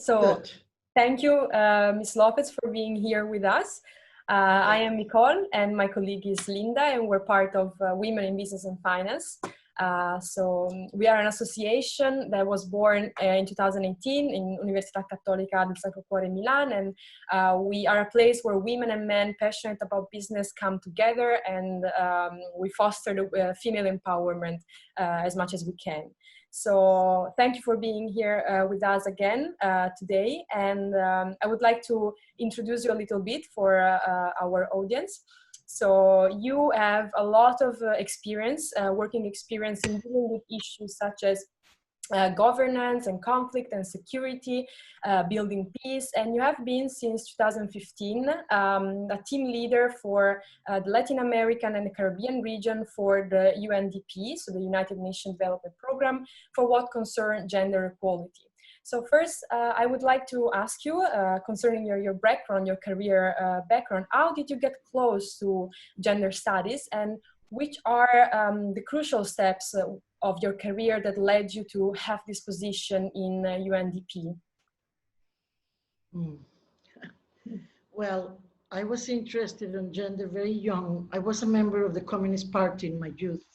So Good. thank you, Ms. Lopez, for being here with us. I am Micol, and my colleague is Linda, and we're part of Women in Business and Finance. So we are an association that was born in 2018 in Università Cattolica del Sacro Cuore Milan, and we are a place where women and men passionate about business come together, and we foster the female empowerment as much as we can. So thank you for being here with us again today, and I would like to introduce you a little bit for our audience. So you have a lot of experience, working experience in dealing with issues such as governance and conflict and security, building peace, and you have been since 2015 a team leader for the Latin American and the Caribbean region for the UNDP, so the United Nations Development Program, for what concerns gender equality. So first, I would like to ask you, concerning your background, your career background, how did you get close to gender studies, and which are the crucial steps of your career that led you to have this position in UNDP? Well, I was interested in gender very young. I was a member of the Communist Party in my youth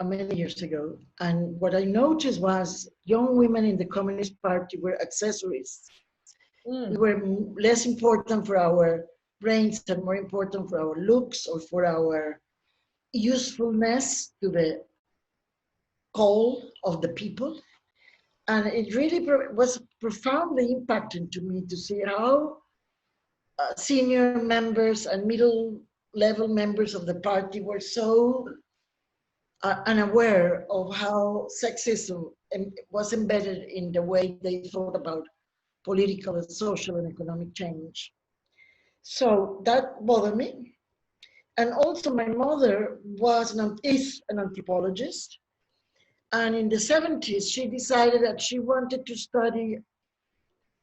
many years ago. And what I noticed was young women in the Communist Party were accessories. We were less important for our brains and more important for our looks or for our usefulness to the call of the people. And it really was profoundly impacting to me to see how senior members and middle level members of the party were so unaware of how sexism was embedded in the way they thought about political and social and economic change. So that bothered me. And also my mother is an anthropologist. And in the 70s, she decided that she wanted to study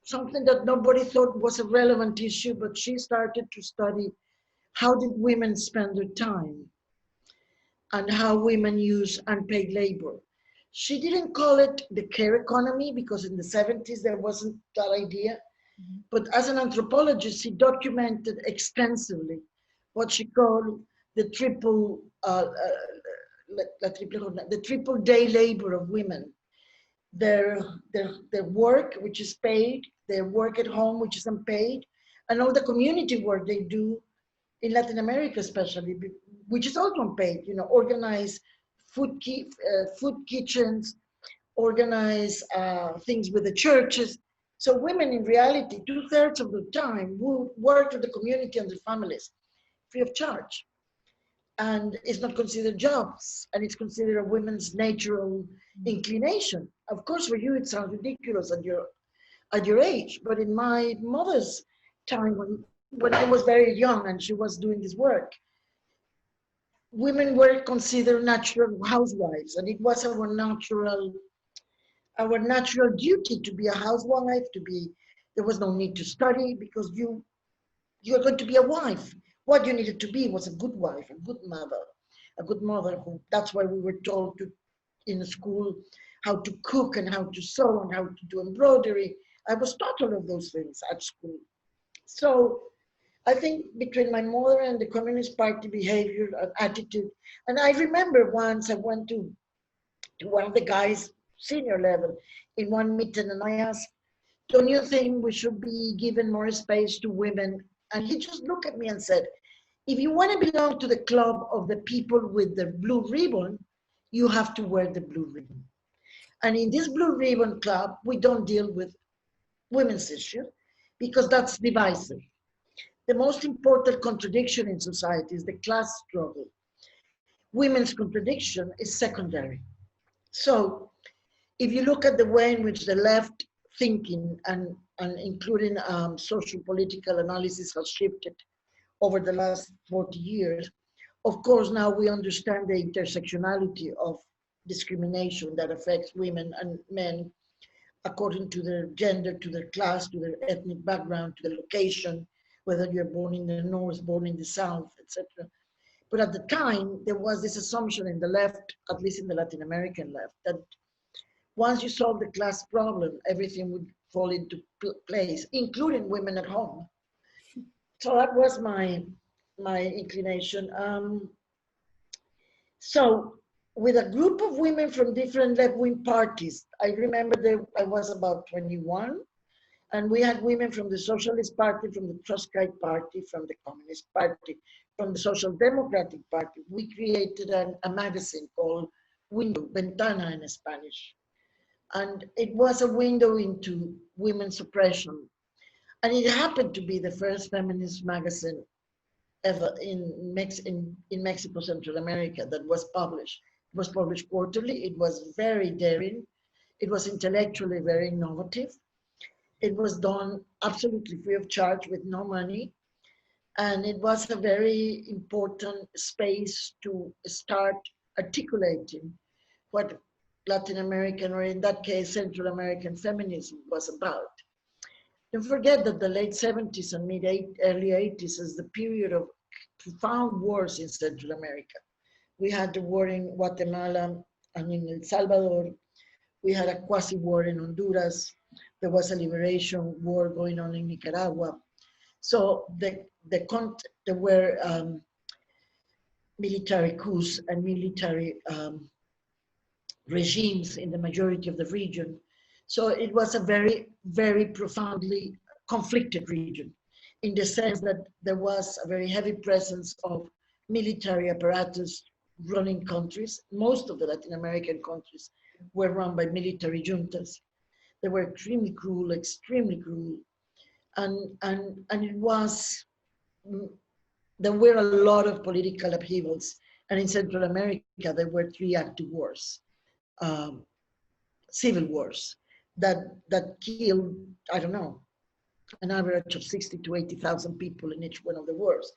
something that nobody thought was a relevant issue, but she started to study how did women spend their time and how women use unpaid labor. She didn't call it the care economy because in the 70s there wasn't that idea. But as an anthropologist, she documented extensively what she called the triple day labor of women. Their work, which is paid, their work at home, which is unpaid, and all the community work they do in Latin America, especially, which is also unpaid. You know, organize food kitchens, organize things with the churches. So women, in reality, 2/3 of the time would work with the community and their families free of charge. And it's not considered jobs, and it's considered a woman's natural inclination. Of course, for you, it sounds ridiculous at your age, but in my mother's time, when I was very young and she was doing this work, women were considered natural housewives, and it was our natural duty to be a housewife, there was no need to study because you're going to be a wife. What you needed to be was a good wife, a good mother. That's why we were told in school how to cook and how to sew and how to do embroidery. I was taught all of those things at school. So I think between my mother and the Communist Party behavior and attitude, and I remember once I went to one of the guys, senior level, in one meeting, and I asked, don't you think we should be giving more space to women? And he just looked at me and said, if you want to belong to the club of the people with the blue ribbon, you have to wear the blue ribbon. And in this blue ribbon club, we don't deal with women's issues because that's divisive. The most important contradiction in society is the class struggle. Women's contradiction is secondary. So if you look at the way in which the left thinking and including social political analysis has shifted over the last 40 years, of course, now we understand the intersectionality of discrimination that affects women and men according to their gender, to their class, to their ethnic background, to their location, whether you're born in the north, born in the south, etc. But at the time, there was this assumption in the left, at least in the Latin American left, that once you solve the class problem, everything would fall into place, including women at home. So that was my inclination. So with a group of women from different left-wing parties, I remember that I was about 21, and we had women from the Socialist Party, from the Trotskyite Party, from the Communist Party, from the Social Democratic Party. We created a magazine called Window, Ventana in Spanish. And it was a window into women's oppression. And it happened to be the first feminist magazine ever in Mexico, Central America, that was published. It was published quarterly. It was very daring. It was intellectually very innovative. It was done absolutely free of charge with no money. And it was a very important space to start articulating what Latin American, or in that case, Central American feminism was about. Don't forget that the late 70s and early 80s is the period of profound wars in Central America. We had the war in Guatemala and in El Salvador. We had a quasi-war in Honduras. There was a liberation war going on in Nicaragua. So there were military coups and military regimes in the majority of the region. So it was a very, very profoundly conflicted region, in the sense that there was a very heavy presence of military apparatus running countries. Most of the Latin American countries were run by military juntas. They were extremely cruel. And it was, there were a lot of political upheavals. And in Central America, there were 3 active wars, civil wars, that killed, I don't know, an average of 60 to 80,000 people in each one of the wars.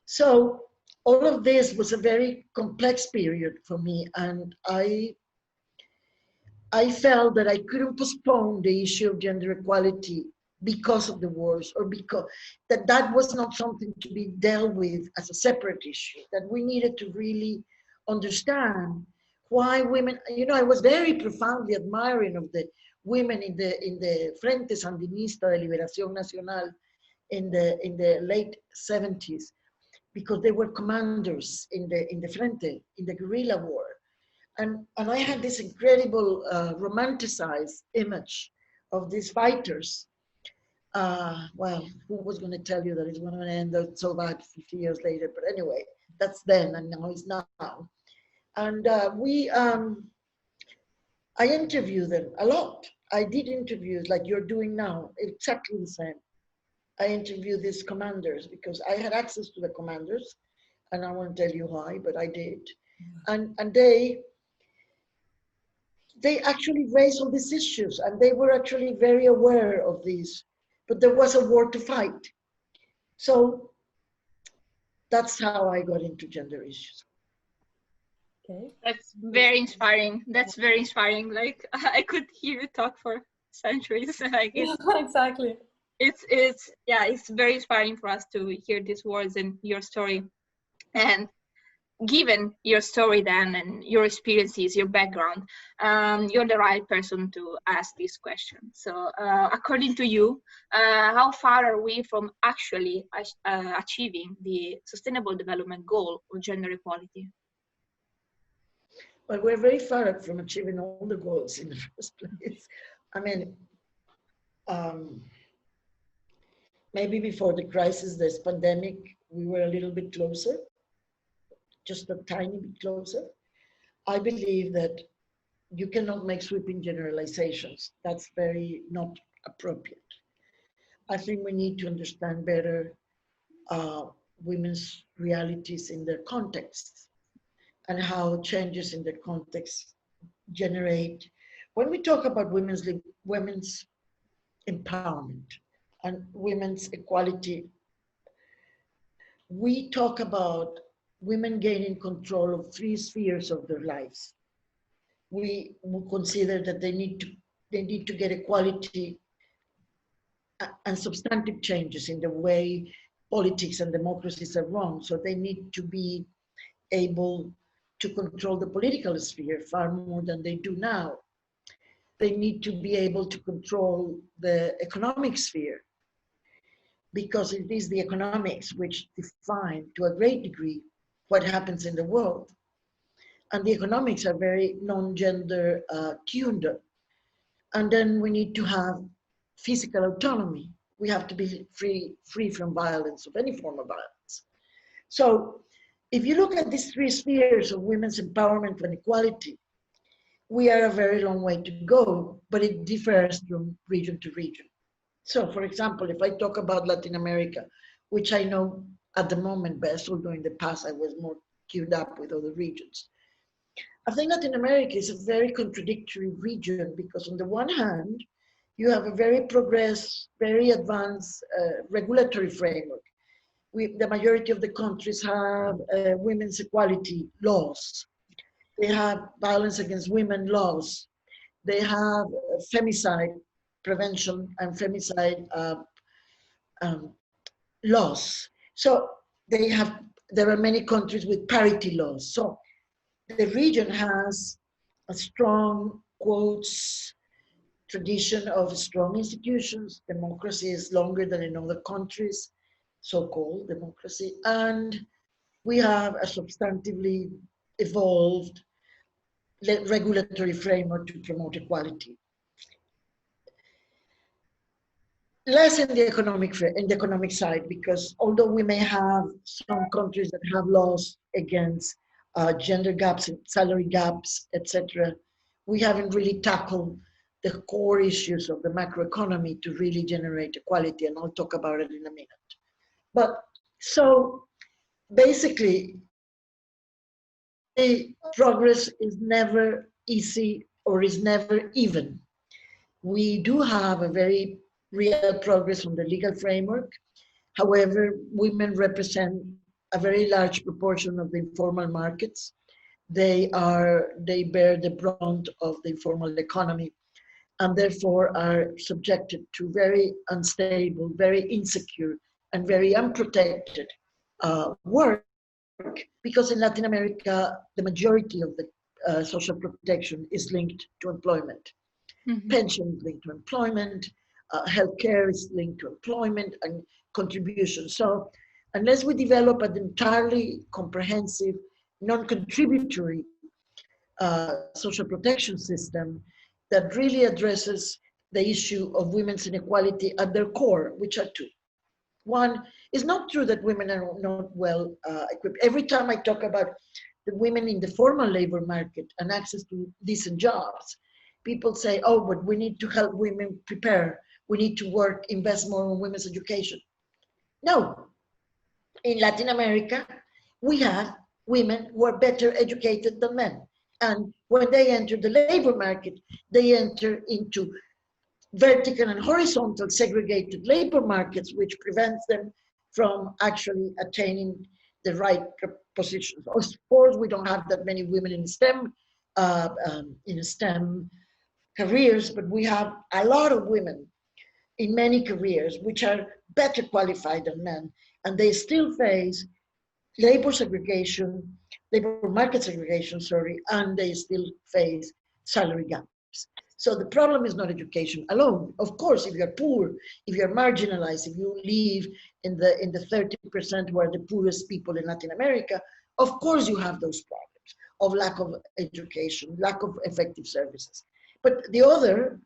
So all of this was a very complex period for me, and I felt that I couldn't postpone the issue of gender equality because of the wars, or because that was not something to be dealt with as a separate issue, that we needed to really understand why women, I was very profoundly admiring of the women in the Frente Sandinista de Liberación Nacional in the late 70s, because they were commanders in the Frente, in the guerrilla war. And I had this incredible romanticized image of these fighters. Well, who was going to tell you that it's going to end up so bad 50 years later? But anyway, that's then, and now it's now. And I interviewed them a lot. I did interviews like you're doing now, exactly the same. I interviewed these commanders because I had access to the commanders, and I won't tell you why, but I did. And they actually raised all these issues, and they were actually very aware of these, but there was a war to fight. So that's how I got into gender issues. Okay. That's very inspiring. That's very inspiring. Like, I could hear you talk for centuries. Like, exactly. It's very inspiring for us to hear these words and your story. And given your story then and your experiences, your background, you're the right person to ask this question. So according to you, how far are we from actually achieving the Sustainable Development Goal of gender equality? Well, we're very far from achieving all the goals in the first place. I mean, maybe before the crisis, this pandemic, we were a little bit closer, just a tiny bit closer. I believe that you cannot make sweeping generalizations. That's very not appropriate. I think we need to understand better women's realities in their context, and how changes in their context generate. When we talk about women's empowerment and women's equality, we talk about women gaining control of 3 spheres of their lives. We consider that they need to get equality and substantive changes in the way politics and democracies are run. So they need to be able to control the political sphere far more than they do now. they need to be able to control the economic sphere, because it is the economics which define to a great degree what happens in the world. And the economics are very non-gender tuned. And then we need to have physical autonomy. We have to be free from violence, of any form of violence. So if you look at these three spheres of women's empowerment and equality, we are a very long way to go, but it differs from region to region. So for example, if I talk about Latin America, which I know at the moment best, although in the past I was more queued up with other regions. I think Latin America is a very contradictory region, because on the one hand, you have a very progressive, very advanced regulatory framework. The majority of the countries have women's equality laws. They have violence against women laws. They have femicide prevention and femicide laws. So there are many countries with parity laws. So the region has a strong, quotes, tradition of strong institutions. Democracy is longer than in other countries, so-called democracy. And we have a substantively evolved regulatory framework to promote equality. Less in the economic side, because although we may have some countries that have laws against gender gaps, salary gaps, etc., we haven't really tackled the core issues of the macroeconomy to really generate equality, and I'll talk about it in a minute. But so basically, the progress is never easy or is never even. We do have a very real progress on the legal framework. However, women represent a very large proportion of the informal markets. They bear the brunt of the informal economy, and therefore are subjected to very unstable, very insecure, and very unprotected work, because in Latin America, the majority of the social protection is linked to employment. Mm-hmm. Pension is linked to employment, healthcare is linked to employment and contribution. So unless we develop an entirely comprehensive, non-contributory social protection system that really addresses the issue of women's inequality at their core, which are two. One, it's not true that women are not well equipped. Every time I talk about the women in the formal labor market and access to decent jobs, people say, oh, but we need to help women prepare. We need to invest more in women's education. No, in Latin America, we have women who are better educated than men. And when they enter the labor market, they enter into vertical and horizontal segregated labor markets, which prevents them from actually attaining the right positions. Of course, we don't have that many women in STEM careers, but we have a lot of women in many careers which are better qualified than men, and they still face labor market segregation, and they still face salary gaps. So the problem is not education alone. Of course, if you're poor, if you're marginalized, if you live in the 30% who are the poorest people in Latin America, of course you have those problems of lack of education, lack of effective services. But the other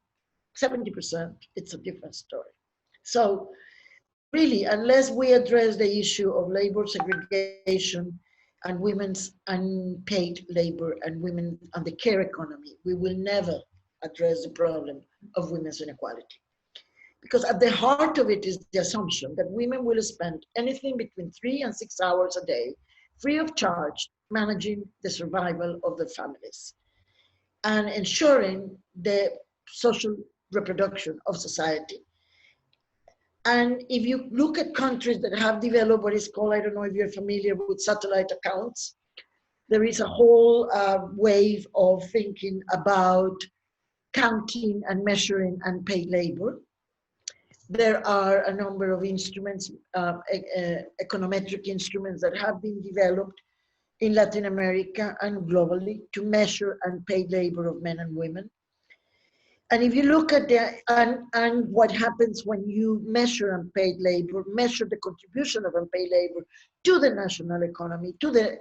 70%, it's a different story. So really, unless we address the issue of labor segregation and women's unpaid labor and women and the care economy, we will never address the problem of women's inequality. Because at the heart of it is the assumption that women will spend anything between 3 and 6 hours a day, free of charge, managing the survival of their families and ensuring the social reproduction of society. And if you look at countries that have developed what is called, I don't know if you're familiar with satellite accounts, there is a whole wave of thinking about counting and measuring unpaid labor. There are a number of instruments, econometric instruments that have been developed in Latin America and globally to measure unpaid labor of men and women. And if you look at and what happens when you measure unpaid labor, measure the contribution of unpaid labor to the national economy, to the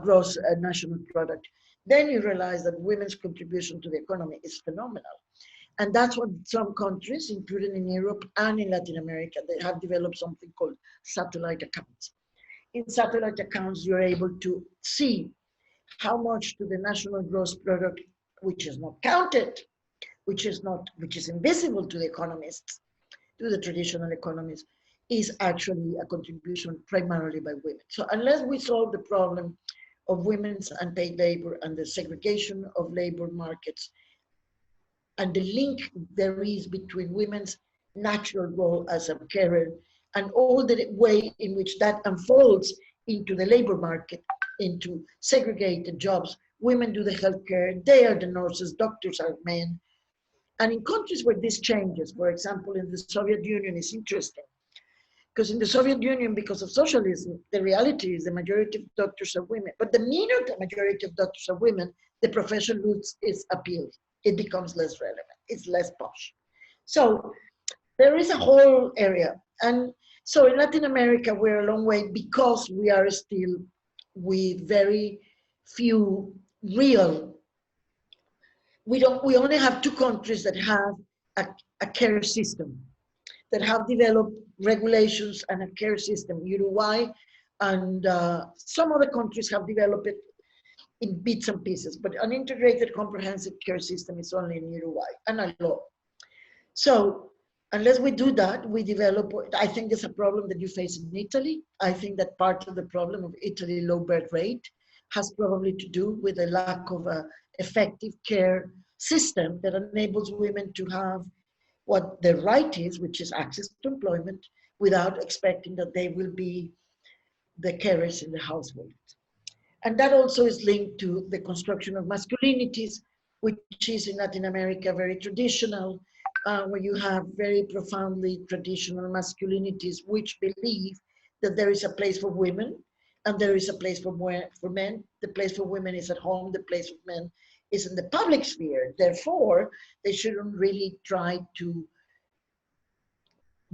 gross national product, then you realize that women's contribution to the economy is phenomenal. And that's what some countries, including in Europe and in Latin America, they have developed something called satellite accounts. In satellite accounts, you're able to see how much to the national gross product, which is not counted, which is invisible to the economists, to the traditional economists, is actually a contribution primarily by women. So unless we solve the problem of women's unpaid labor and the segregation of labor markets and the link there is between women's natural role as a carer and all the way in which that unfolds into the labor market, into segregated jobs. Women do the healthcare, they are the nurses, doctors are men. And in countries where this changes, for example, in the Soviet Union, is interesting. Because in the Soviet Union, because of socialism, the reality is the majority of doctors are women. But the minute the majority of doctors are women, the profession loses its appeal. It becomes less relevant. It's less posh. So there is a whole area. And so in Latin America, we're a long way because we are still with very few real. We only have 2 countries that have a care system, that have developed regulations and a care system, Uruguay, and some other countries have developed it in bits and pieces, but an integrated comprehensive care system is only in Uruguay and a law. So unless we do that, we develop, I think there's a problem that you face in Italy. I think that part of the problem of Italy low birth rate has probably to do with the lack of an effective care system that enables women to have what their right is, which is access to employment, without expecting that they will be the carers in the household. And that also is linked to the construction of masculinities, which is in Latin America very traditional, where you have very profoundly traditional masculinities, which believe that there is a place for women and there is a place for men. The place for women is at home, the place for men is in the public sphere. Therefore, they shouldn't really try to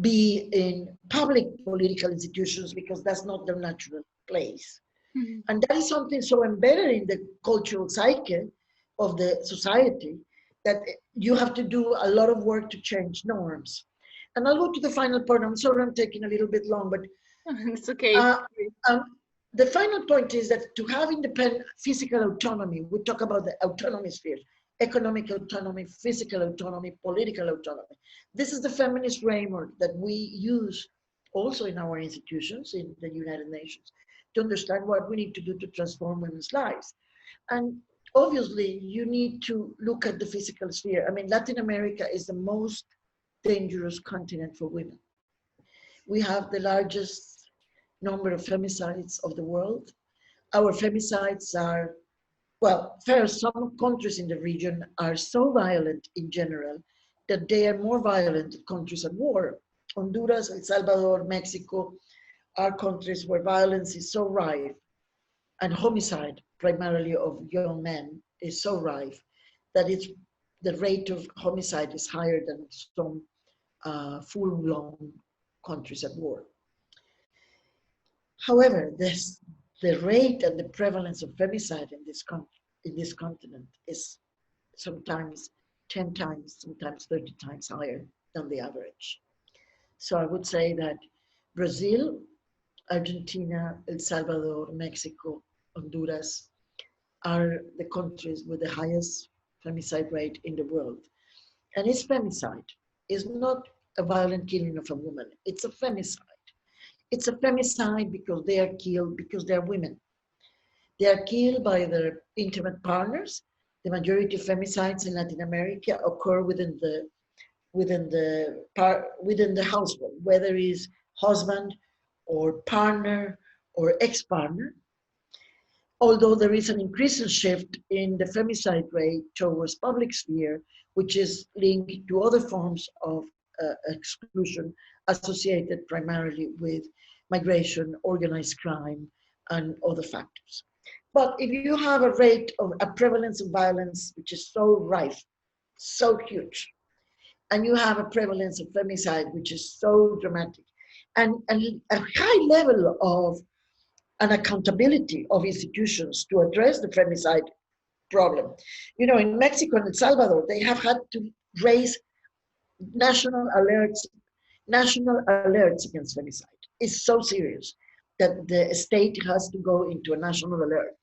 be in public political institutions because that's not their natural place. Mm-hmm. And that is something so embedded in the cultural psyche of the society that you have to do a lot of work to change norms. And I'll go to the final point. I'm sorry I'm taking a little bit long, but it's okay. The final point is that to have independent physical autonomy, we talk about the autonomy sphere, economic autonomy, physical autonomy, political autonomy. This is the feminist framework that we use also in our institutions, in the United Nations, to understand what we need to do to transform women's lives. And obviously, you need to look at the physical sphere. I mean, Latin America is the most dangerous continent for women. We have the largest number of femicides of the world. Our femicides are, well, first, some countries in the region are so violent in general that they are more violent than countries at war. Honduras, El Salvador, Mexico are countries where violence is so rife and homicide, primarily of young men, is so rife that the rate of homicide is higher than some full-blown countries at war. However, the rate and the prevalence of femicide in this continent is sometimes 10 times, sometimes 30 times higher than the average. So I would say that Brazil, Argentina, El Salvador, Mexico, Honduras are the countries with the highest femicide rate in the world. And it's femicide. It's not a violent killing of a woman. It's a femicide. It's a femicide because they are killed because they are women. They are killed by their intimate partners. The majority of femicides in Latin America occur within the household, whether it's husband or partner or ex-partner. Although there is an increasing shift in the femicide rate towards public sphere, which is linked to other forms of exclusion associated primarily with migration, organized crime, and other factors. But if you have a rate of a prevalence of violence which is so rife so huge. And you have a prevalence of femicide, which is so dramatic. And a high level of an accountability of institutions to address the femicide problem. You know, in Mexico and El Salvador, they have had to raise national alerts, national alerts against femicide. It's so serious that the state has to go into a national alert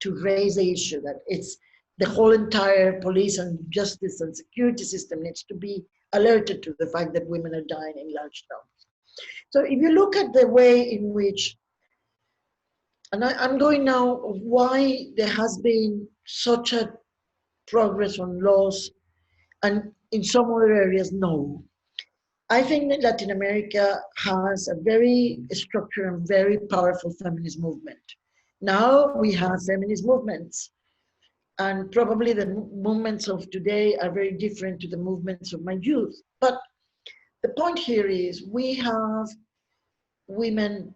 to raise the issue that it's the whole entire police and justice and security system needs to be alerted to the fact that women are dying in large numbers. So if you look at the way in which, and I'm going now of why there has been such a progress on laws and in some other areas, no. I think that Latin America has a very structured and very powerful feminist movement. Now we have feminist movements, and probably the movements of today are very different to the movements of my youth. But the point here is we have women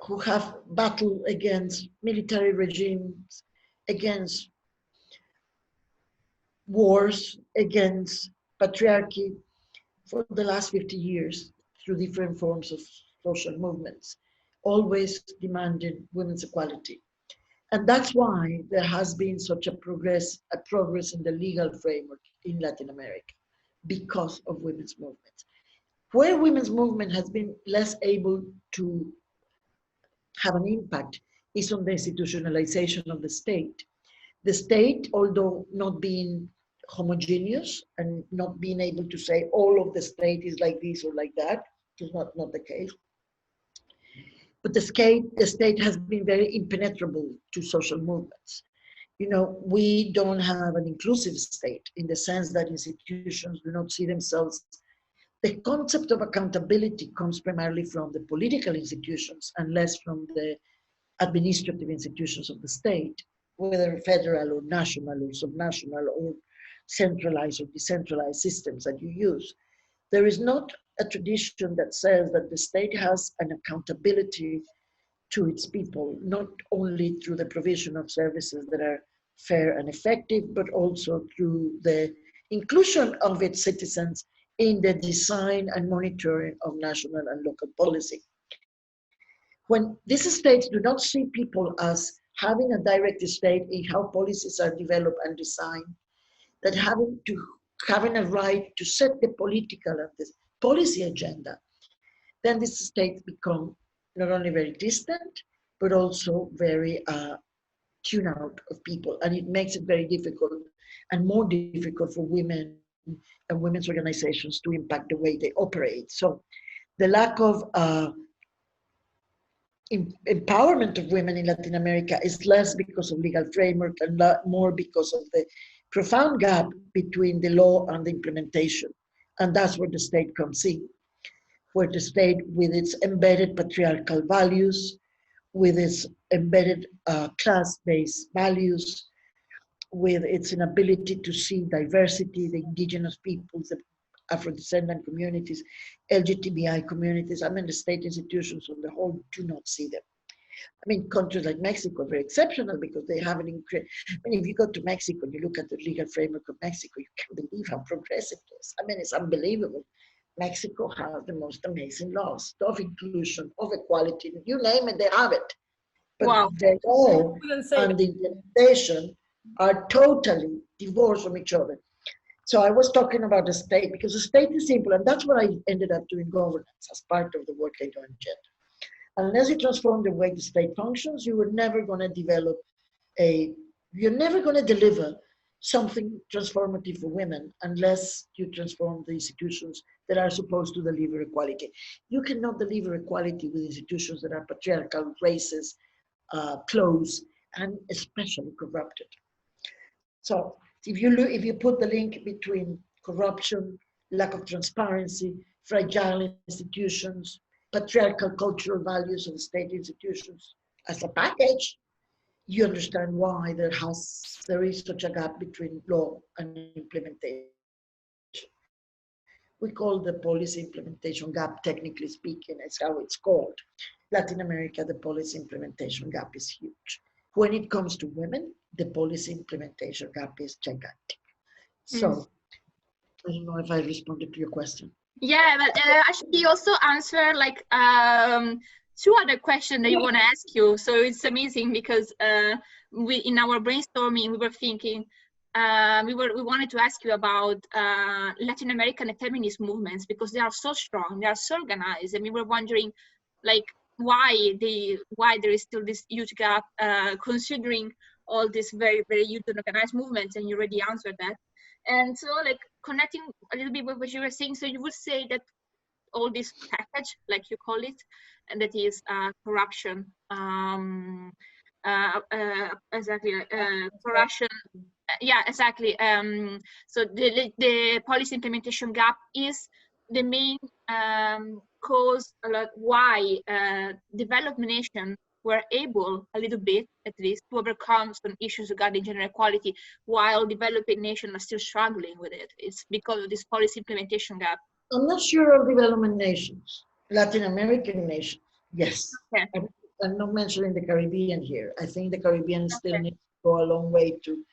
who have battled against military regimes, against wars, against patriarchy for the last 50 years through different forms of social movements, always demanding women's equality. And that's why there has been such a progress in the legal framework in Latin America, because of women's movements. Where women's movement has been less able to have an impact is on the institutionalization of the state. The state, although not being homogeneous and not being able to say all of the state is like this or like that, is not the case. But the state has been very impenetrable to social movements. You know, we don't have an inclusive state in the sense that institutions do not see themselves. The concept of accountability comes primarily from the political institutions and less from the administrative institutions of the state, whether federal or national or subnational or centralized or decentralized systems that you use. There is not a tradition that says that the state has an accountability to its people, not only through the provision of services that are fair and effective, but also through the inclusion of its citizens in the design and monitoring of national and local policy. When these states do not see people as having a direct stake in how policies are developed and designed, that having a right to set the political and the policy agenda, then these states become not only very distant, but also very tuned out of people. And it makes it very difficult and more difficult for women and women's organizations to impact the way they operate. So the lack of empowerment of women in Latin America is less because of legal framework and more because of the profound gap between the law and the implementation. And that's where the state comes in, where the state with its embedded patriarchal values, with its embedded class-based values, with its inability to see diversity, the indigenous peoples, the Afro-descendant communities, LGBTI communities. I mean, the state institutions on the whole do not see them. I mean, countries like Mexico are very exceptional because they have an incredible, I mean, if you go to Mexico and you look at the legal framework of Mexico, you can't believe how progressive it is. I mean, it's unbelievable. Mexico has the most amazing laws of inclusion, of equality, you name it, they have it. But Wow. the law and the implementation are totally divorced from each other. So I was talking about the state because the state is simple, and that's what I ended up doing governance as part of the work I do on gender. Unless you transform the way the state functions, you are never going to develop you're never going to deliver something transformative for women unless you transform the institutions that are supposed to deliver equality. You cannot deliver equality with institutions that are patriarchal, racist, closed, and especially corrupted. So if you put the link between corruption, lack of transparency, fragile institutions, patriarchal cultural values of the state institutions as a package, you understand why there is such a gap between law and implementation. We call the policy implementation gap, technically speaking, is how it's called. Latin America, the policy implementation gap is huge. When it comes to women, the policy implementation gap is gigantic. So I don't know if I responded to your question. Yeah, but actually you also answer like two other questions that you want to ask you. So it's amazing because we in our brainstorming we were thinking we wanted to ask you about Latin American feminist movements because they are so strong, they are so organized, and we were wondering like why there is still this huge gap considering all these very huge and organized movements, and you already answered that. And so like connecting a little bit with what you were saying, so you would say that all this package, like you call it, and that is corruption, exactly, corruption, yeah, exactly. So the policy implementation gap is the main cause why developed nations were able, a little bit at least, to overcome some issues regarding gender equality, while developing nations are still struggling with it. It's because of this policy implementation gap. I'm not sure of development nations, Latin American nations. Yes. Okay. I'm not mentioning the Caribbean here. I think the Caribbean still needs to go a long way to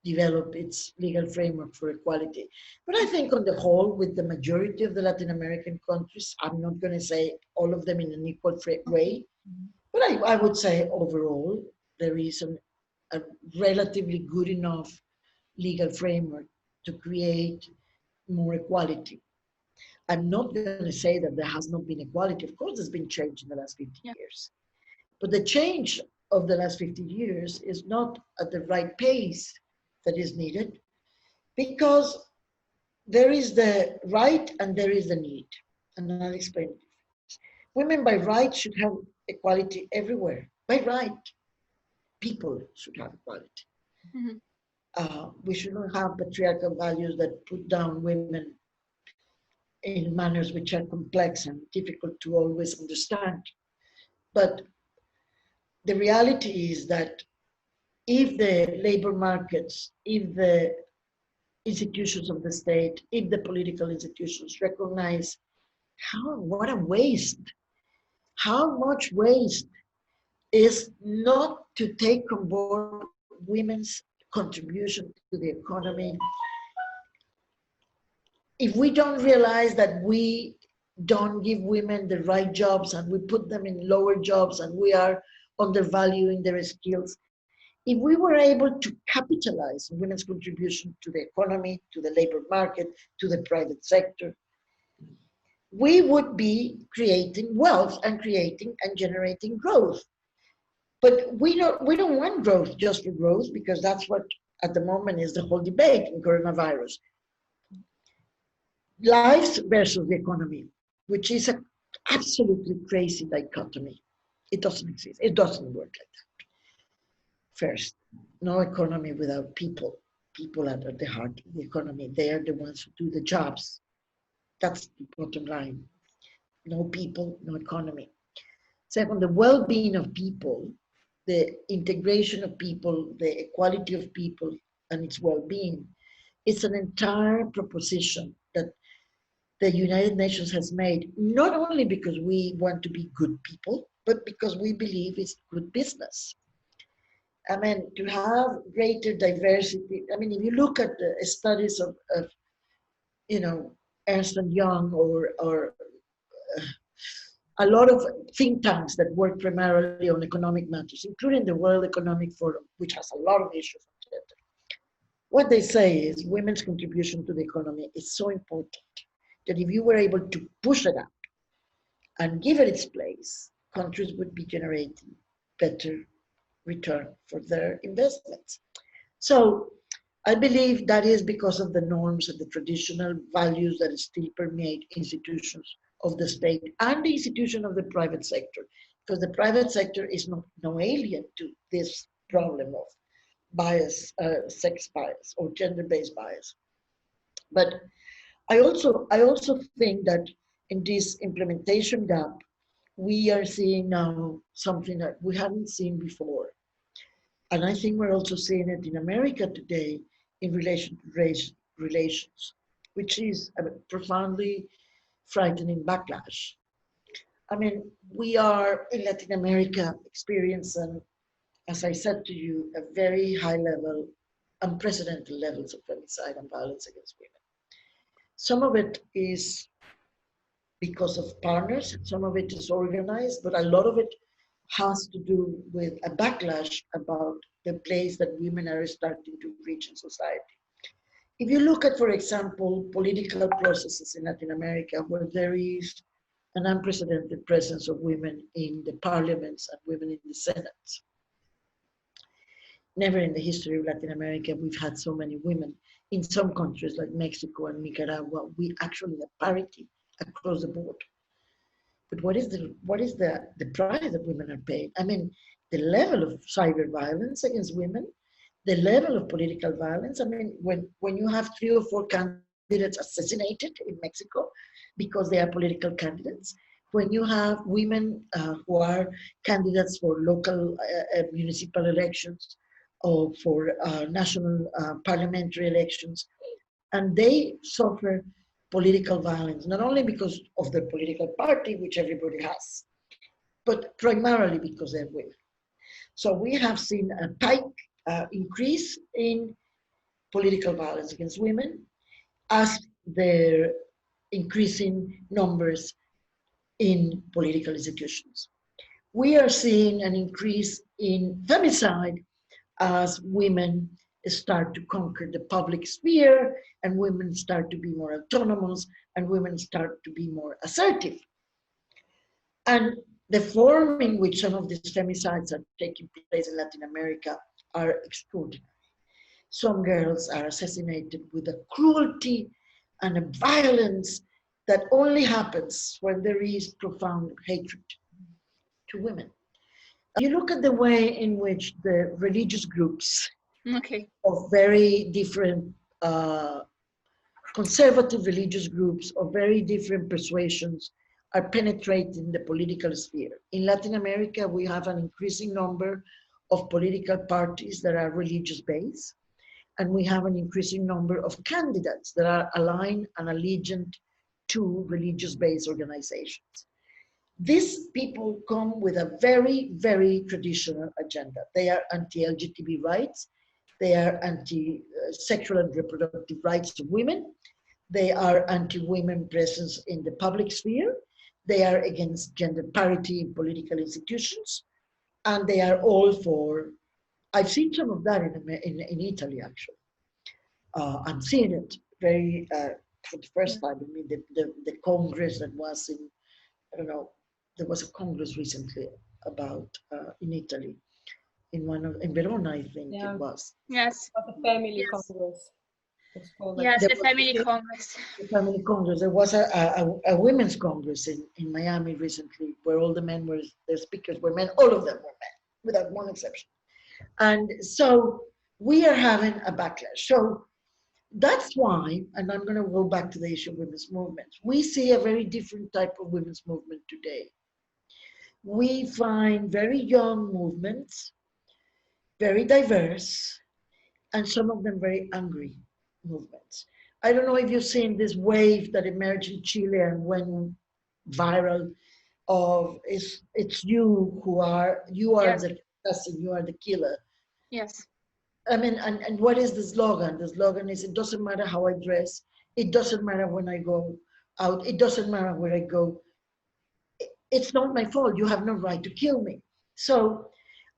develop its legal framework for equality. But I think on the whole, with the majority of the Latin American countries, I'm not going to say all of them in an equal way, but I would say overall, there is a relatively good enough legal framework to create more equality. I'm not going to say that there has not been equality. Of course, there's been change in the last 50 years. But the change of the last 50 years is not at the right pace that is needed because there is the right and there is the need. And I'll explain it. Women by right should have equality everywhere. By right, people should have equality. We shouldn't have patriarchal values that put down women in manners which are complex and difficult to always understand. But the reality is that if the labor markets, if the institutions of the state, if the political institutions recognize what a waste, how much waste is not to take on board women's contribution to the economy. If we don't realize that we don't give women the right jobs and we put them in lower jobs and we are undervaluing their skills, if we were able to capitalize on women's contribution to the economy, to the labor market, to the private sector, we would be creating wealth and creating and generating growth. But we don't want growth just for growth, because that's what at the moment is the whole debate in coronavirus. Lives versus the economy, which is an absolutely crazy dichotomy. It doesn't exist. It doesn't work like that. First, no economy without people. People are at the heart of the economy. They are the ones who do the jobs. That's the bottom line. No people, no economy. Second, the well-being of people, the integration of people, the equality of people, and its well-being. It's an entire proposition that the United Nations has made, not only because we want to be good people, but because we believe it's good business. I mean, to have greater diversity. I mean, if you look at the studies of Ernst & Young or a lot of think tanks that work primarily on economic matters, including the World Economic Forum, which has a lot of issues on gender. What they say is women's contribution to the economy is so important that if you were able to push it up and give it its place, countries would be generating better return for their investments. So I believe that is because of the norms and the traditional values that still permeate institutions of the state and the institution of the private sector, because the private sector is no alien to this problem of bias, sex bias or gender-based bias. But I also think that in this implementation gap, we are seeing now something that we hadn't seen before. And I think we're also seeing it in America today in relation to race relations, which is a profoundly frightening backlash. I mean, we are in Latin America experiencing, as I said to you, a very high level unprecedented levels of femicide and violence against women. Some of it is because of partners, some of it is organized, but a lot of it has to do with a backlash about the place that women are starting to reach in society. If you look at, for example, political processes in Latin America, where there is an unprecedented presence of women in the parliaments and women in the senates. Never in the history of Latin America we've had so many women. In some countries like Mexico and Nicaragua, we actually have parity across the board. But what is the price that women are paying? I mean, the level of cyber violence against women, the level of political violence. I mean, when you have 3 or 4 candidates assassinated in Mexico because they are political candidates, when you have women who are candidates for local municipal elections or for national parliamentary elections, and they suffer political violence, not only because of their political party, which everybody has, but primarily because they're women. So we have seen a spike increase in political violence against women as their increasing numbers in political institutions. We are seeing an increase in femicide as women start to conquer the public sphere and women start to be more autonomous and women start to be more assertive. And the form in which some of these femicides are taking place in Latin America are extraordinary. Some girls are assassinated with a cruelty and a violence that only happens when there is profound hatred to women. You look at the way in which the religious groups of very different conservative religious groups of very different persuasions are penetrating the political sphere. In Latin America, we have an increasing number of political parties that are religious based, and we have an increasing number of candidates that are aligned and allegiant to religious based organizations. These people come with a very, very traditional agenda. They are anti-LGBT rights. They are anti-sexual and reproductive rights of women. They are anti-women presence in the public sphere. They are against gender parity in political institutions. And they are all for, I've seen some of that in Italy, actually. I'm seeing it very, for the first time. I mean, the Congress that was in, I don't know, there was a Congress recently about, in Italy, in Verona, I think it was. Yes. The family Congress. Yes, the family Congress. The family Congress. There was a women's Congress in Miami recently, where all the men were, the speakers were men, all of them were men, without one exception. And so we are having a backlash. So that's why, and I'm going to go back to the issue of women's movements, we see a very different type of women's movement today. We find very young movements, very diverse, and some of them very angry movements. I don't know if you've seen this wave that emerged in Chile and went viral of it's you who are, yes, the assassin, you are the killer. Yes. I mean, and what is the slogan? The slogan is, it doesn't matter how I dress, it doesn't matter when I go out, it doesn't matter where I go. It's not my fault, you have no right to kill me. So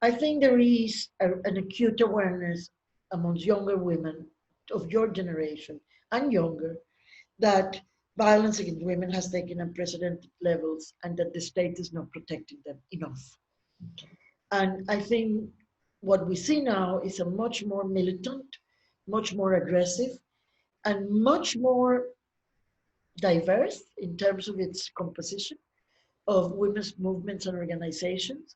I think there is an acute awareness amongst younger women of your generation and younger that violence against women has taken unprecedented levels and that the state is not protecting them enough. And I think what we see now is a much more militant, much more aggressive, and much more diverse in terms of its composition of women's movements and organizations.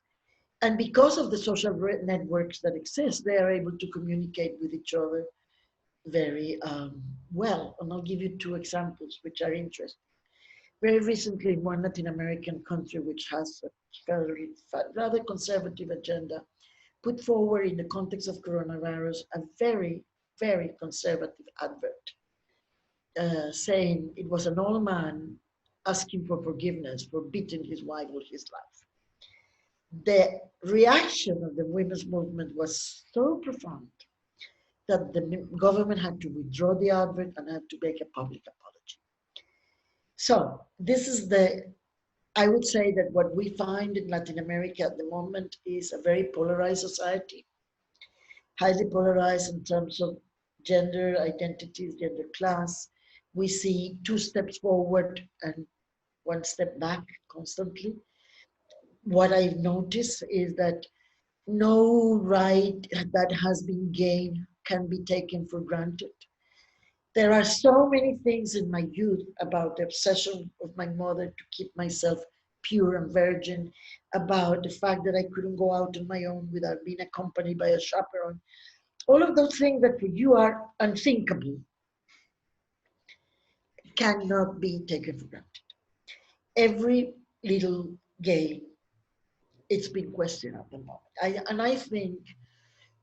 And because of the social networks that exist, they are able to communicate with each other very well. And I'll give you 2 examples which are interesting. Very recently, one Latin American country which has a rather conservative agenda put forward in the context of coronavirus a very, very conservative advert saying it was an old man asking for forgiveness for beating his wife all his life. The reaction of the women's movement was so profound that the government had to withdraw the advert and had to make a public apology. So this is I would say that what we find in Latin America at the moment is a very polarized society, highly polarized in terms of gender identities, gender class. We see 2 steps forward and 1 step back constantly. What I've noticed is that no right that has been gained can be taken for granted. There are so many things in my youth about the obsession of my mother to keep myself pure and virgin, about the fact that I couldn't go out on my own without being accompanied by a chaperone. All of those things that for you are unthinkable cannot be taken for granted. Every little game, it's been questioned at the moment. And I think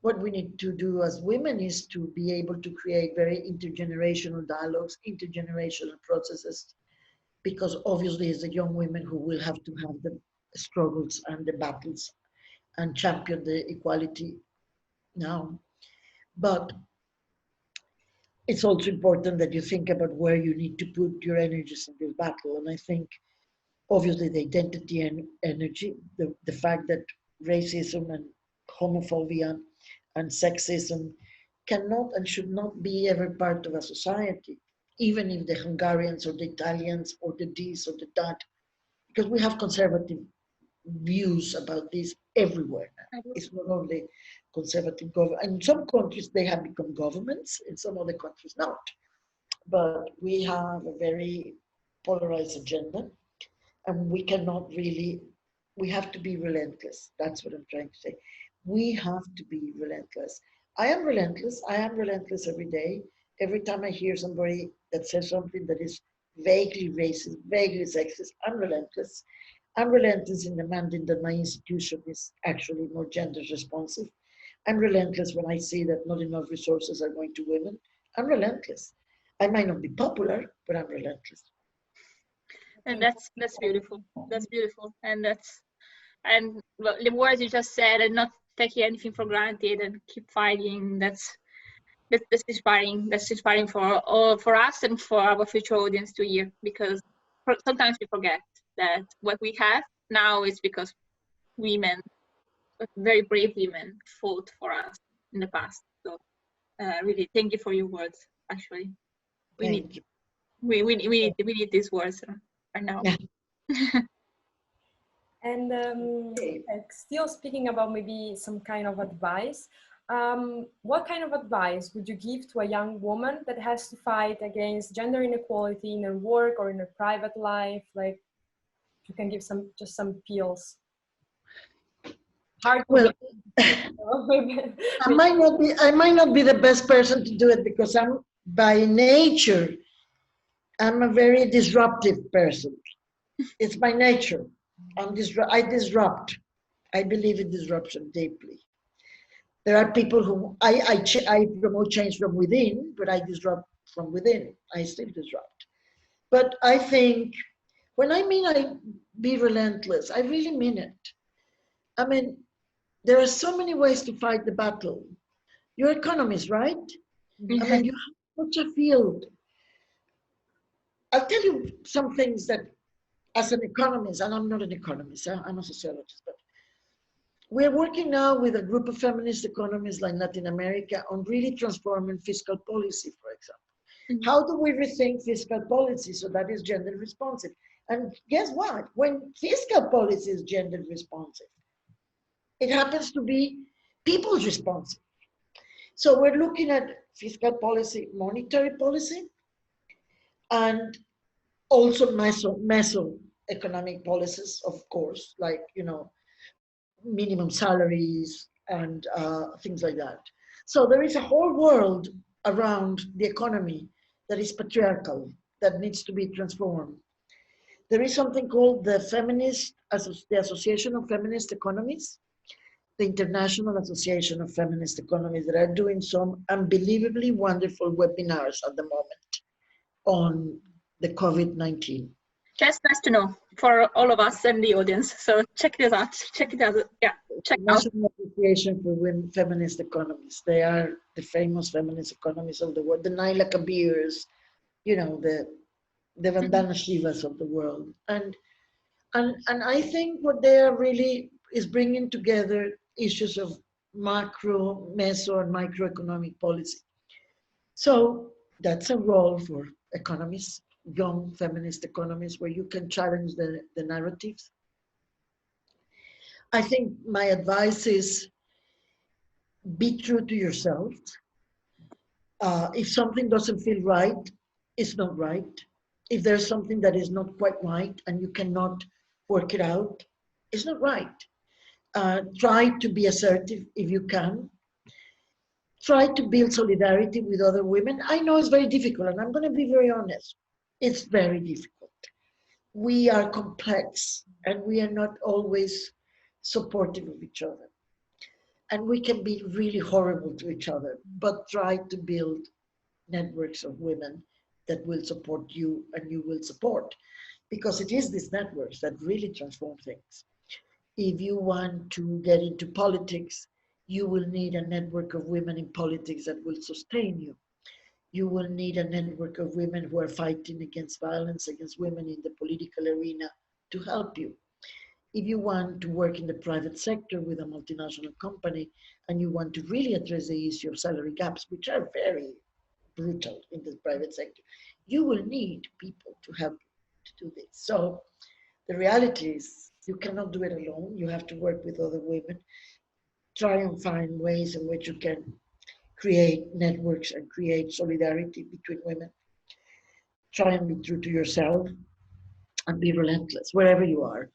what we need to do as women is to be able to create very intergenerational dialogues, intergenerational processes, because obviously it's the young women who will have to have the struggles and the battles and champion the equality now. But it's also important that you think about where you need to put your energies in this battle. And I think obviously the identity and energy, the fact that racism and homophobia and sexism cannot and should not be ever part of a society, even if the Hungarians or the Italians or the this or the that, because we have conservative views about this everywhere now. It's not only conservative government. In some countries, they have become governments. In some other countries, not. But we have a very polarized agenda, and we cannot really, we have to be relentless. That's what I'm trying to say. We have to be relentless. I am relentless. I am relentless every day. Every time I hear somebody that says something that is vaguely racist, vaguely sexist, I'm relentless. I'm relentless in demanding that my institution is actually more gender responsive. I'm relentless when I see that not enough resources are going to women. I'm relentless. I might not be popular, but I'm relentless. And that's beautiful. That's beautiful. And well, the words you just said, and not taking anything for granted and keep fighting, that's inspiring. That's inspiring for us and for our future audience to hear, because sometimes we forget that what we have now is because women, very brave women, fought for us in the past. So really, thank you for your words. Actually, we need these words right now. Yeah. And still speaking about maybe some kind of advice, what kind of advice would you give to a young woman that has to fight against gender inequality in her work or in her private life? Like, you can give just some peels. Hard. Well, I might not be the best person to do it, because I'm by nature, I'm a very disruptive person. It's my nature. I disrupt. I believe in disruption deeply. There are people who I promote change from within, but I disrupt from within. I still disrupt. But I think when I mean I be relentless, I really mean it. I mean, there are so many ways to fight the battle. You're economists, right? I mean, you have such a field. I'll tell you some things that, as an economist, and I'm not an economist, I'm a sociologist, but we're working now with a group of feminist economists like Latin America on really transforming fiscal policy, for example. How do we rethink fiscal policy so that is gender responsive? And guess what? When fiscal policy is gender responsive, it happens to be people's responsive. So we're looking at fiscal policy, monetary policy, and also meso economic policies, of course, like, minimum salaries and things like that. So there is a whole world around the economy that is patriarchal, that needs to be transformed. There is something called the Association of Feminist Economies, the International Association of Feminist Economies, that are doing some unbelievably wonderful webinars at the moment on the COVID-19. just nice to know for all of us and the audience. So check this out. Check it out. Yeah, check out. National Association for Women Feminist Economists. They are the famous feminist economists of the world. The Naila Kabirs, you know, the Vandana Shivas of the world. And I think what they are really is bringing together issues of macro, meso, and microeconomic policy. So that's a role for economists, young feminist economists, where you can challenge the narratives. I think my advice is be true to yourself. If something doesn't feel right, it's not right. If there's something that is not quite right and you cannot work it out, it's not right. Try to be assertive if you can. Try to build solidarity with other women. I know it's very difficult, and I'm going to be very honest. It's very difficult. We are complex, and we are not always supportive of each other. And we can be really horrible to each other, but try to build networks of women that will support you and you will support. Because it is these networks that really transform things. If you want to get into politics, you will need a network of women in politics that will sustain you. You will need a network of women who are fighting against violence against women in the political arena to help you. If you want to work in the private sector with a multinational company and you want to really address the issue of salary gaps, which are very brutal in the private sector, you will need people to help you to do this. So the reality is you cannot do it alone. You have to work with other women. Try and find ways in which you can create networks and create solidarity between women. Try and be true to yourself and be relentless wherever you are.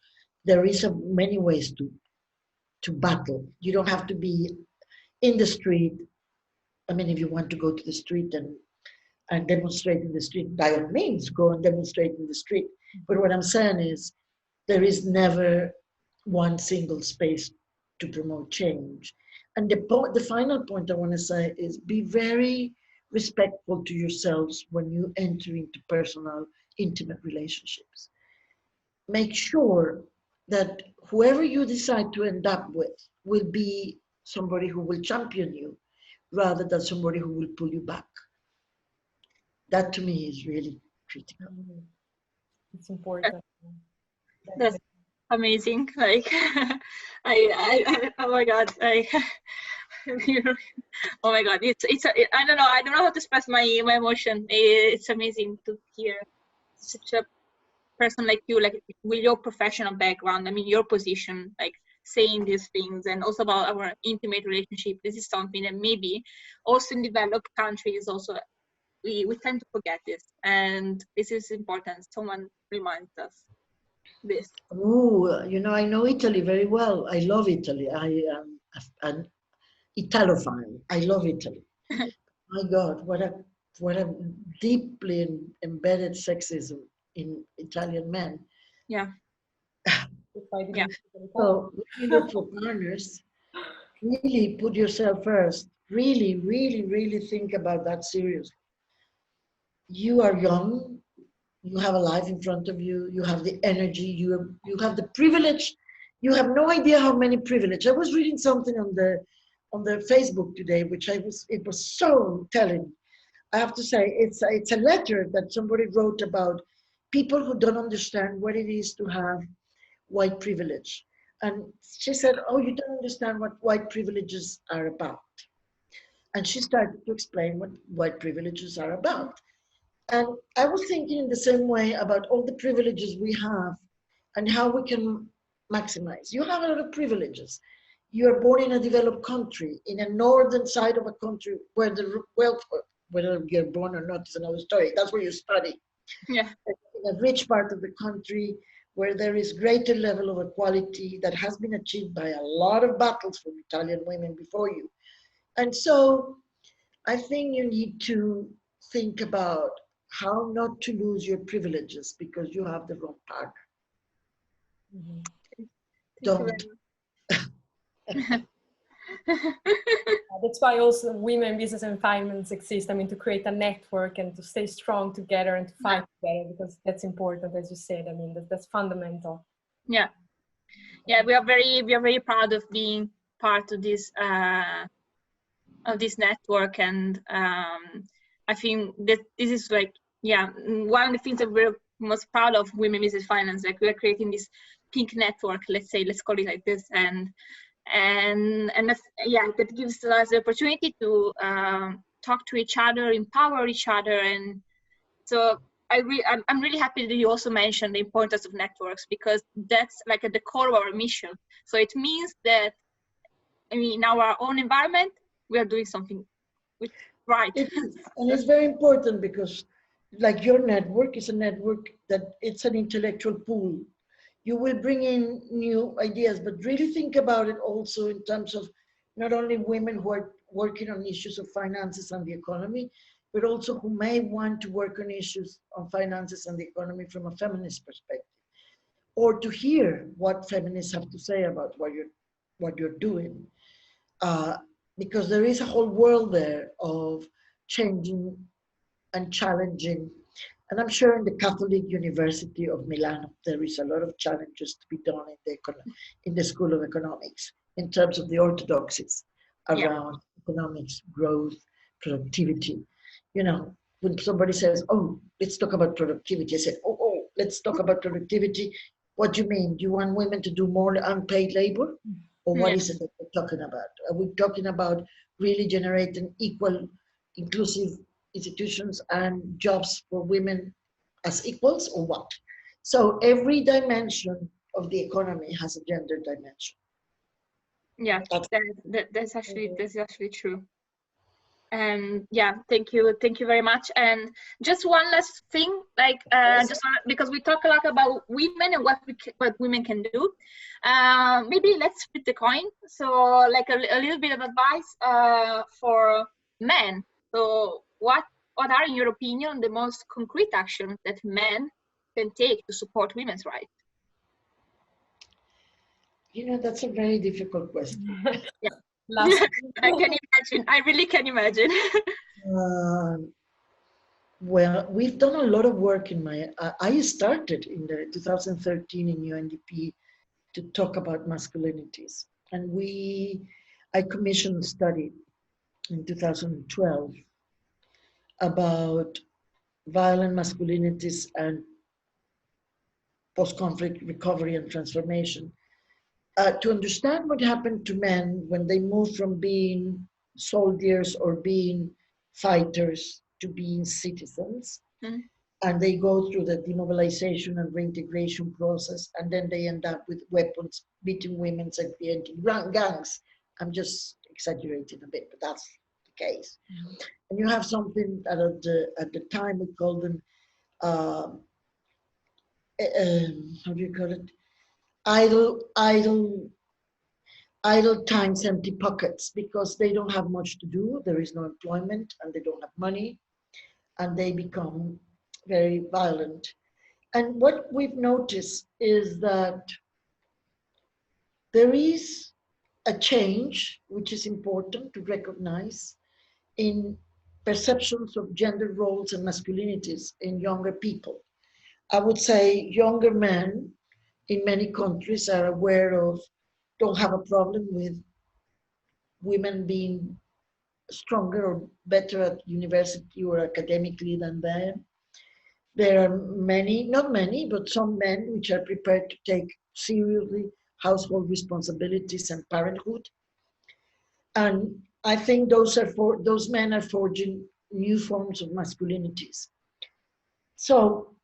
There is many ways to battle. You don't have to be in the street. I mean, if you want to go to the street and demonstrate in the street, by all means, go and demonstrate in the street. But what I'm saying is there is never one single space to promote change. And the final point I want to say is be very respectful to yourselves when you enter into personal, intimate relationships. Make sure that whoever you decide to end up with will be somebody who will champion you rather than somebody who will pull you back. That to me is really critical. It's important. That's amazing. Like, I oh my God, oh my God, I don't know how to express my emotion. It's amazing to hear such a person like you, like with your professional background. I mean, your position, like saying these things, and also about our intimate relationship. This is something that maybe also in developed countries also we tend to forget this, and this is important. Someone reminds us this. Oh, you know, I know Italy very well. I love Italy. I am an Italophile. I love Italy. My God, what a deeply embedded sexism in Italian men. Yeah. Yeah. So when you look for partners, really put yourself first. Really, really, really think about that seriously. You are young. You have a life in front of you. You have the energy. You have the privilege. You have no idea how many privilege. I was reading something on the Facebook today, which it was so telling. I have to say, it's a letter that somebody wrote about people who don't understand what it is to have white privilege. And she said, oh, you don't understand what white privileges are about. And she started to explain what white privileges are about. And I was thinking in the same way about all the privileges we have and how we can maximize. You have a lot of privileges. You are born in a developed country, in a northern side of a country where the wealth, whether you're born or not is another story. That's where you study. Yeah. In a rich part of the country where there is greater level of equality that has been achieved by a lot of battles from Italian women before you. And so I think you need to think about how not to lose your privileges because you have the wrong partner. Mm-hmm. Don't. That's why also women in business and finance exist. I mean, to create a network and to stay strong together and to fight together, because that's important, as you said. I mean, that's fundamental. Yeah, yeah, we are very proud of being part of this network, and I think that this is like, yeah, one of the things that we're most proud of women business finance. Like, we're creating this pink network, let's call it like this, and that's, yeah, that gives us the opportunity to talk to each other, empower each other. And so I'm really happy that you also mentioned the importance of networks, because that's like at the core of our mission. So it means that, I mean, in our own environment, we are doing something right. It is, and it's very important because, like, your network is a network that it's an intellectual pool. You will bring in new ideas, but really think about it also in terms of not only women who are working on issues of finances and the economy, but also who may want to work on issues on finances and the economy from a feminist perspective, or to hear what feminists have to say about what you're doing. Because there is a whole world there of changing and challenging. And I'm sure in the Catholic University of Milan, there is a lot of challenges to be done in the School of Economics in terms of the orthodoxies around economics, growth, productivity. You know, when somebody says, oh, let's talk about productivity, I said, oh, let's talk about productivity. What do you mean? Do you want women to do more unpaid labor? Or what is it that we're talking about? Are we talking about really generating equal, inclusive institutions and jobs for women as equals, or what? So every dimension of the economy has a gender dimension. Yeah, that's actually true. And yeah, thank you very much. And just one last thing, like because we talk a lot about women and what women can do, maybe let's flip the coin. So like a little bit of advice for men. So what are, in your opinion, the most concrete actions that men can take to support women's rights? You know, that's a very difficult question. Yeah. I can imagine. I really can imagine. Well, we've done a lot of work in I started in 2013 in UNDP to talk about masculinities. And I commissioned a study in 2012 about violent masculinities and post-conflict recovery and transformation. To understand what happened to men when they moved from being soldiers or being fighters to being citizens, and they go through the demobilization and reintegration process, and then they end up with weapons, beating women, segregating gangs. I'm just exaggerating a bit, but that's the case. And you have something that at the time we called them, how do you call it? Idle times, empty pockets, because they don't have much to do. There is no employment and they don't have money, and they become very violent. And what we've noticed is that there is a change, which is important to recognize, in perceptions of gender roles and masculinities in younger people. I would say younger men in many countries are aware of, don't have a problem with women being stronger or better at university or academically than them. There are many, not many, but some men which are prepared to take seriously household responsibilities and parenthood. And I think those men are forging new forms of masculinities. So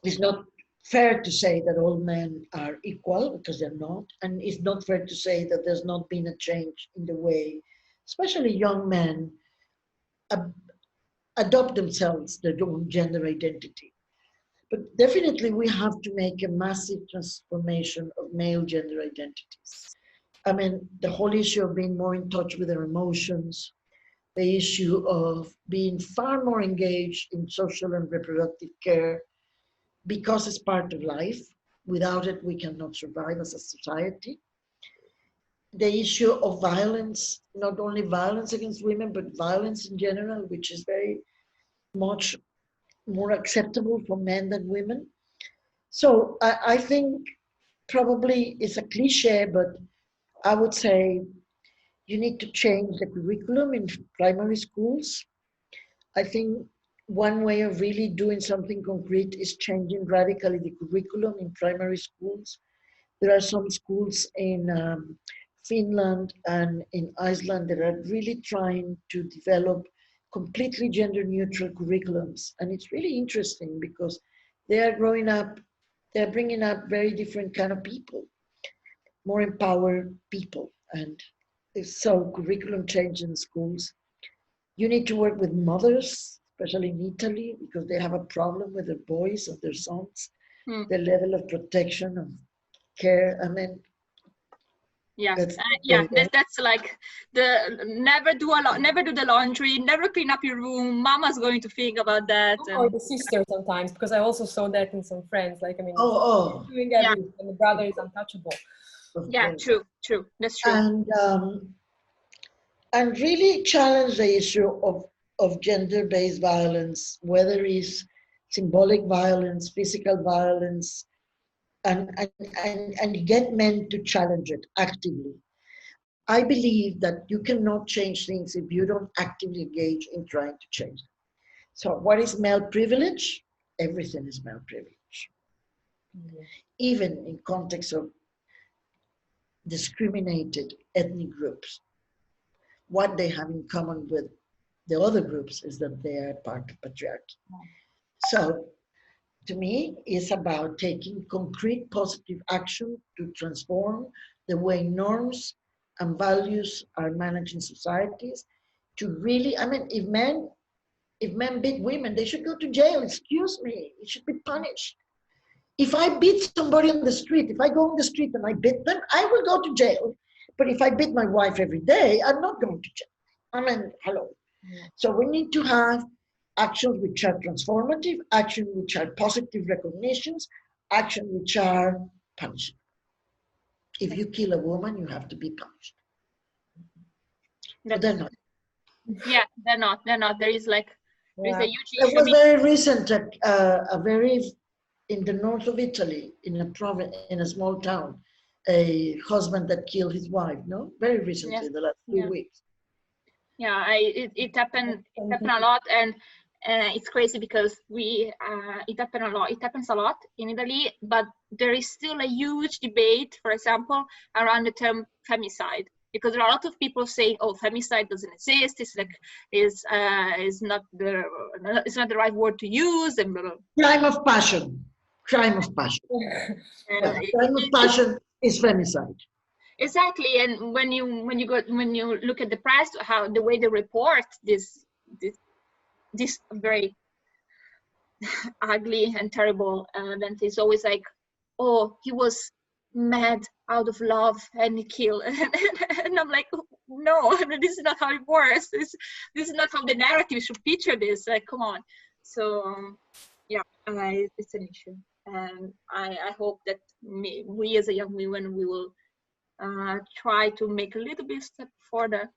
it's not fair to say that all men are equal, because they're not. And it's not fair to say that there's not been a change in the way, especially young men, adopt themselves, their own gender identity. But definitely we have to make a massive transformation of male gender identities. I mean, the whole issue of being more in touch with their emotions, the issue of being far more engaged in social and reproductive care, because it's part of life. Without it, we cannot survive as a society. the issue of violence, not only violence against women, but violence in general, which is very much more acceptable for men than women. So I think probably it's a cliche, but I would say you need to change the curriculum in primary schools. I think one way of really doing something concrete is changing radically the curriculum in primary schools. There are some schools in Finland and in Iceland that are really trying to develop completely gender neutral curriculums. And it's really interesting because they are growing up, they're bringing up very different kind of people, more empowered people. And so curriculum change in schools. You need to work with mothers, especially in Italy, because they have a problem with their boys or their sons, the level of protection and care. I mean, that's like the never do the laundry, never clean up your room. Mama's going to think about that. Or the sister sometimes, because I also saw that in some friends. Like, I mean, doing yeah. everything, and the brother is untouchable. Yeah, true. That's true. And really challenge the issue of gender-based violence, whether it's symbolic violence, physical violence, and get men to challenge it actively. I believe that you cannot change things if you don't actively engage in trying to change them. So what is male privilege? Everything is male privilege. Mm-hmm. Even in context of discriminated ethnic groups. What they have in common with the other groups is that they are part of patriarchy. So to me, it's about taking concrete positive action to transform the way norms and values are managed in societies to really, I mean, if men beat women, they should go to jail, excuse me, it should be punished. If I beat somebody on the street, if I go on the street and I beat them, I will go to jail. But if I beat my wife every day, I'm not going to jail. I mean, hello. Yeah. So we need to have actions which are transformative, actions which are positive recognitions, actions which are punishing. If you kill a woman, you have to be punished. But they're not. Yeah, they're not. There is like, there's a huge issue. It was very recent, in the north of Italy, in a province, in a small town, a husband that killed his wife, no? Very recently, the last few weeks. Yeah, it happened a lot, and it's crazy because it happens a lot in Italy, but there is still a huge debate, for example, around the term femicide, because there are a lot of people saying, "Oh, femicide doesn't exist. It's like is not the right word to use." And blah, blah. Crime of passion. Crime of passion. Crime of passion is femicide. Exactly, and when you look at the press, how the way they report this very ugly and terrible event is always like, oh, he was mad out of love and he killed, and I'm like, no, this is not how it works. This is not how the narrative should picture this. Like, come on. So it's an issue, and I hope that we as a young women, we will try to make a little bit step further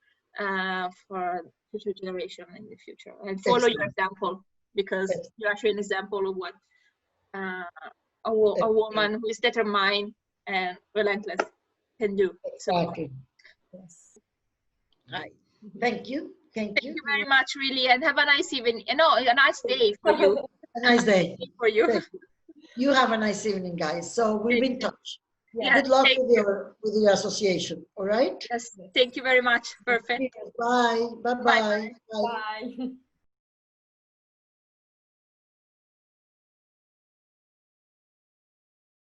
for future generation in the future, and follow your example, because you're actually an example of what a woman who is determined and relentless can do. Exactly. So, yes. Hi. Thank you. Thank you very much, really, and have a nice evening. No, a nice day for you. A nice day for you. You have a nice evening, guys. So we'll be in touch. Yeah, good luck with your association. All right. Yes. Thank you very much. Perfect. Bye. Bye. Bye. Bye.